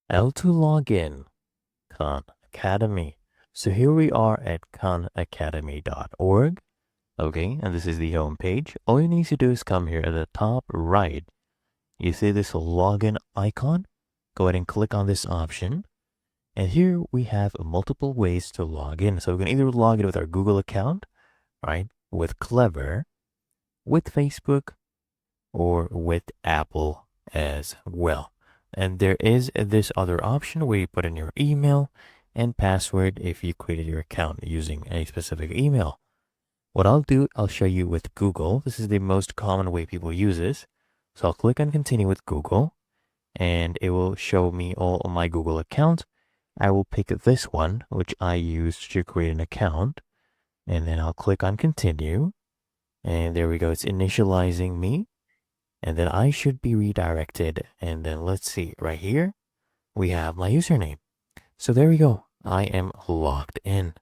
How to log in Khan Academy. So here we are at khanacademy.org. Okay, and this is the home page. All you need to do is come here at the top right. You see this login icon? Go ahead and click on this option. And here we have multiple ways to log in. So we can either log in with our Google account, right? With Clever, with Facebook, or with Apple as well. And there is this other option where you put in your email and password if you created your account using a specific email. What I'll do, I'll show you with Google. This is the most common way people use this. So I'll click on continue with Google and it will show me all of my Google accounts. I will pick this one, which I used to create an account. And then I'll click on continue. And there we go. It's initializing me. And then I should be redirected. And then let's see, right here, we have my username. So there we go. I am logged in.